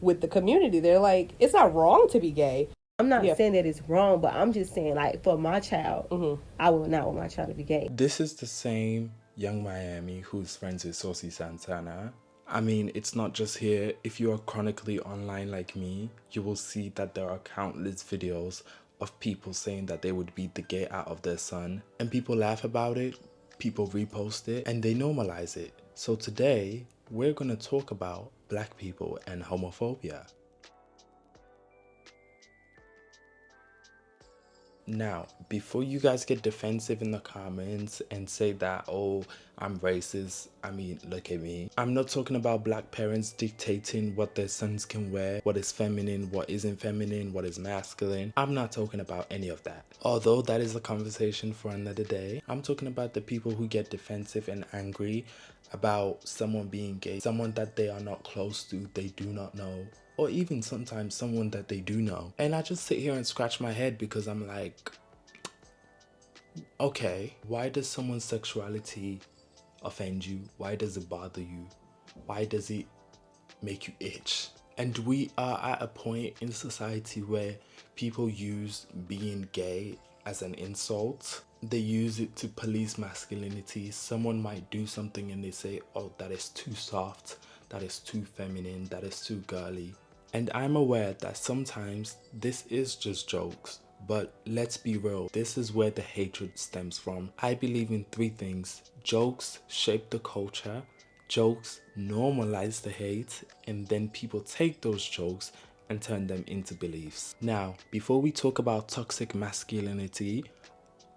with the community. They're like, it's not wrong to be gay. I'm not saying that it's wrong, but I'm just saying, like, for my child, I would not want my child to be gay. This is the same Young Miami who's friends with Saucy Santana. I mean, it's not just here. If you are chronically online like me, you will see that there are countless videos of people saying that they would beat the gay out of their son. And people laugh about it, people repost it, and they normalize it. So today, we're gonna talk about black people and homophobia. Now, before you guys get defensive in the comments and say that, oh, I'm racist, I mean, look at me. I'm not talking about black parents dictating what their sons can wear, what is feminine, what isn't feminine, what is masculine. I'm not talking about any of that. Although that is a conversation for another day. I'm talking about the people who get defensive and angry about someone being gay, someone that they are not close to, they do not know, or even sometimes someone that they do know. And I just sit here and scratch my head because I'm like, okay, why does someone's sexuality offend you? Why does it bother you? Why does it make you itch? And we are at a point in society where people use being gay as an insult. They use it to police masculinity. Someone might do something and they say, oh, that is too soft, that is too feminine, that is too girly. And I'm aware that sometimes this is just jokes, but let's be real, this is where the hatred stems from. I believe in three things. Jokes shape the culture, jokes normalize the hate, and then people take those jokes and turn them into beliefs. Now, before we talk about toxic masculinity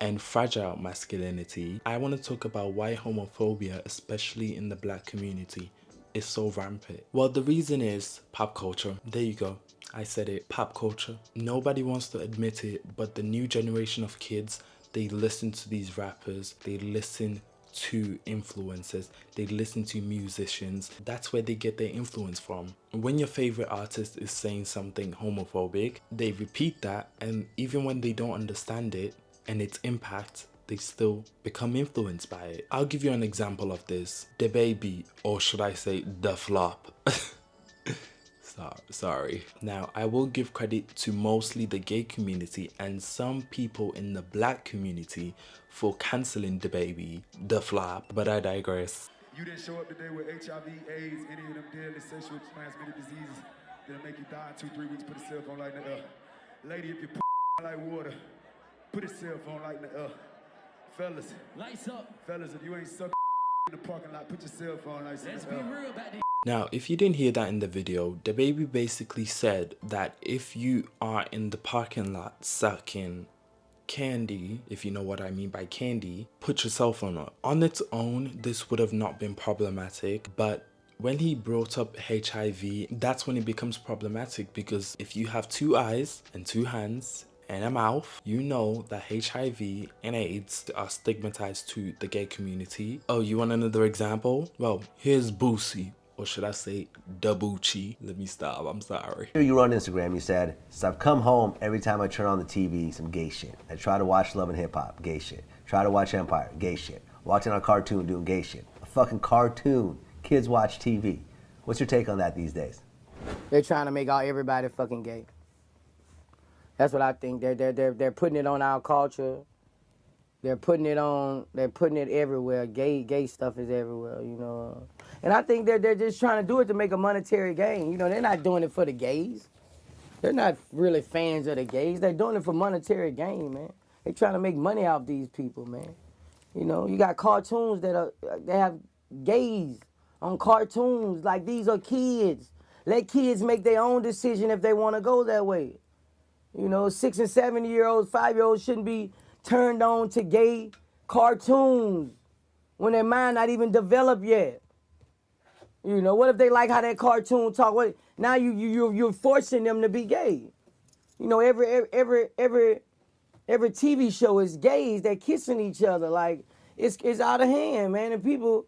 and fragile masculinity, I want to talk about why homophobia, especially in the black community, is so rampant. Well, the reason is pop culture. There you go. I said it. Pop culture. Nobody wants to admit it, but the new generation of kids, they listen to these rappers, they listen to influencers, they listen to musicians. That's where they get their influence from. When your favorite artist is saying something homophobic, they repeat that, and even when they don't understand it and its impact, they still become influenced by it. I'll give you an example of this. The Baby, or should I say the Flop. Sorry. Now, I will give credit to mostly the gay community and some people in the black community for cancelling the Baby, the Flop, but I digress. You didn't show up today with HIV, AIDS, any of them deadly sexual transmitted diseases that'll make you die in 2-3 weeks. Put a cell phone light in the air. Lady, if you put like water, put a cell phone light in the air. Fellas, lights up. Fellas, if you ain't sucking in the parking lot, put your cell phone lights in the air. Let's be real about this. Now, if you didn't hear that in the video, the Baby basically said that if you are in the parking lot sucking candy, if you know what I mean by candy, put your cell phone on. On its own, this would have not been problematic, but when he brought up HIV, that's when it becomes problematic, because if you have 2 eyes and 2 hands and a mouth, you know that HIV and AIDS are stigmatized to the gay community. Oh, you want another example? Well, here's Boosie. Or should I say Dabuchi? Let me stop, I'm sorry. You wrote on Instagram, you said, so I've come home every time I turn on the TV, some gay shit. I try to watch Love and Hip Hop, gay shit. Try to watch Empire, gay shit. Watching a cartoon, doing gay shit. A fucking cartoon. Kids watch TV. What's your take on that these days? They're trying to make everybody fucking gay. That's what I think. They're putting it on our culture. They're putting it everywhere. Gay stuff is everywhere, you know. And I think they're just trying to do it to make a monetary gain. You know, they're not doing it for the gays. They're not really fans of the gays. They're doing it for monetary gain, man. They're trying to make money off these people, man. You know, you got cartoons that have gays on cartoons. Like, these are kids. Let kids make their own decision if they want to go that way. You know, 6 and 7-year-olds, 5-year-olds shouldn't be turned on to gay cartoons when their mind not even developed yet. You know, what if they like how that cartoon talk? What now? You're forcing them to be gay. You know, every TV show is gays that kissing each other. Like, it's out of hand, man. And people,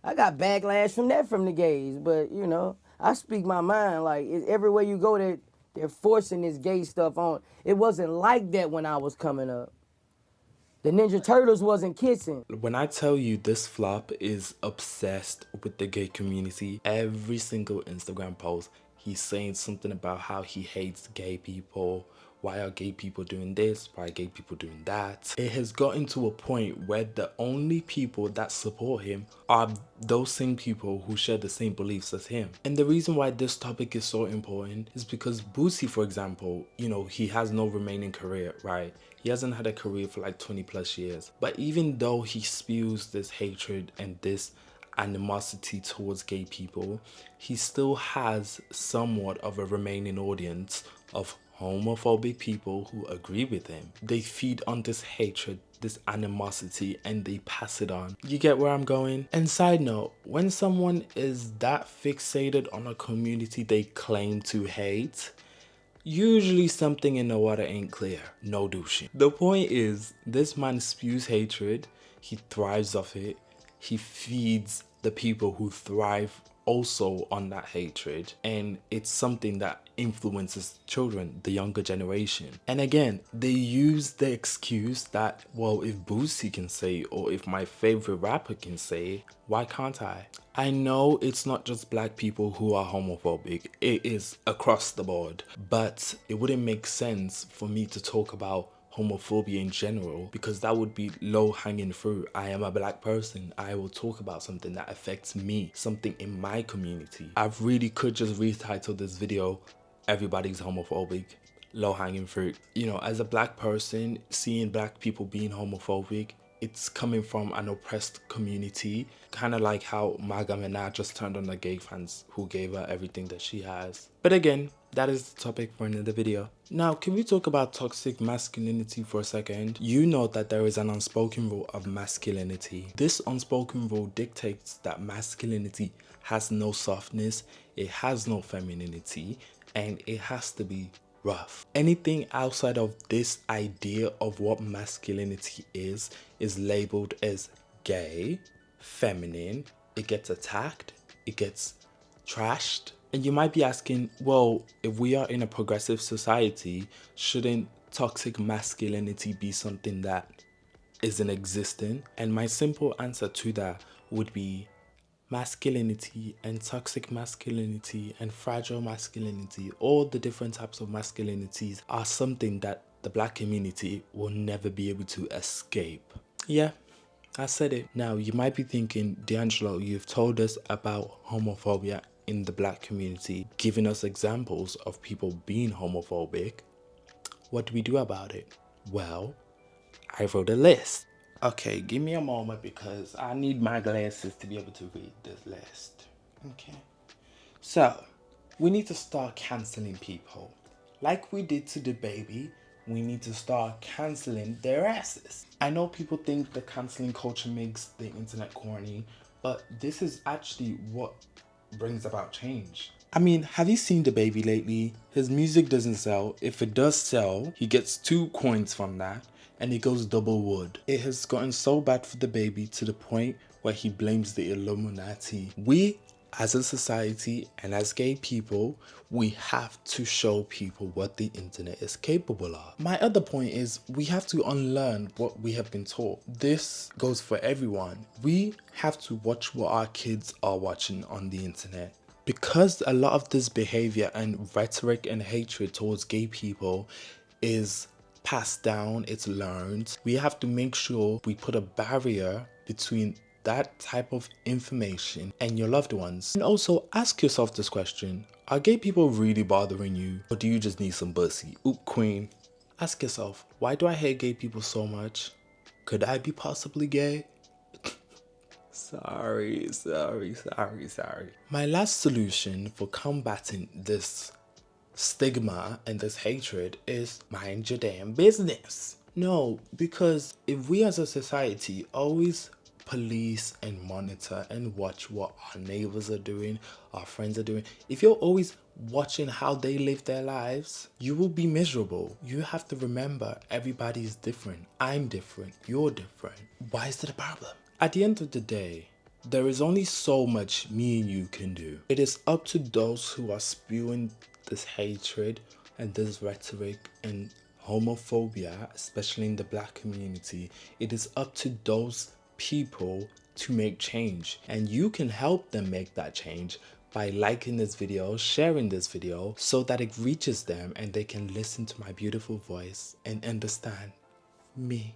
I got backlash from the gays. But you know, I speak my mind. Like, everywhere you go, they're forcing this gay stuff on. It wasn't like that when I was coming up. The Ninja Turtles wasn't kissing. When I tell you this Flop is obsessed with the gay community, every single Instagram post, he's saying something about how he hates gay people. Why are gay people doing this? Why are gay people doing that? It has gotten to a point where the only people that support him are those same people who share the same beliefs as him. And the reason why this topic is so important is because Boosie, for example, you know, he has no remaining career, right? He hasn't had a career for like 20 plus years. But even though he spews this hatred and this animosity towards gay people, he still has somewhat of a remaining audience of homophobic people who agree with him. They feed on this hatred, this animosity, and they pass it on. You get where I'm going? And side note, when someone is that fixated on a community they claim to hate, usually something in the water ain't clear. No douching. The point is, this man spews hatred, he thrives off it, he feeds the people who thrive also on that hatred, and it's something that influences children, the younger generation. And again, they use the excuse that, well, if Boosie can say, or if my favorite rapper can say, why can't I? I know it's not just black people who are homophobic, it is across the board, but it wouldn't make sense for me to talk about homophobia in general, because that would be low-hanging fruit. I am a black person. I will talk about something that affects me, something in my community. I really could just retitle this video, Everybody's Homophobic, Low-hanging fruit. You know, as a black person, seeing black people being homophobic, it's coming from an oppressed community, kind of like how Maga just turned on the gay fans who gave her everything that she has. But again, that is the topic for another video. Now, can we talk about toxic masculinity for a second? You know that there is an unspoken rule of masculinity. This unspoken rule dictates that masculinity has no softness, it has no femininity, and it has to be rough. Anything outside of this idea of what masculinity is labeled as gay, feminine, it gets attacked, it gets trashed. And you might be asking, well, if we are in a progressive society, shouldn't toxic masculinity be something that isn't existing? And my simple answer to that would be masculinity and toxic masculinity and fragile masculinity, all the different types of masculinities are something that the black community will never be able to escape. Yeah, I said it. Now, you might be thinking, D'Angelo, you've told us about homophobia in the black community, giving us examples of people being homophobic. What do we do about it? Well, I wrote a list. Okay, give me a moment because I need my glasses to be able to read this list. Okay. So, we need to start canceling people. Like we did to the baby, we need to start canceling their asses. I know people think the canceling culture makes the internet corny, but this is actually what brings about change. I mean, have you seen the baby lately? His music doesn't sell. If it does sell, he gets 2 coins from that, and it goes double wood. It has gotten so bad for the baby to the point where he blames the Illuminati. We, as a society and as gay people, we have to show people what the internet is capable of. My other point is we have to unlearn what we have been taught. This goes for everyone. We have to watch what our kids are watching on the internet. Because a lot of this behavior and rhetoric and hatred towards gay people is passed down, it's learned, we have to make sure we put a barrier between that type of information and your loved ones. And also ask yourself this question: are gay people really bothering you, or do you just need some pussy? Oop queen. Ask yourself, why do I hate gay people so much? Could I be possibly gay? Sorry. My last solution for combating this stigma and this hatred is mind your damn business. No, because if we as a society always police and monitor and watch what our neighbors are doing, our friends are doing, if you're always watching how they live their lives, you will be miserable. You have to remember everybody is different. I'm different. You're different. Why is that a problem? At the end of the day, there is only so much me and you can do. It is up to those who are spewing this hatred and this rhetoric and homophobia, especially in the black community. It is up to those people to make change, and you can help them make that change by liking this video, sharing this video, so that it reaches them and they can listen to my beautiful voice and understand me.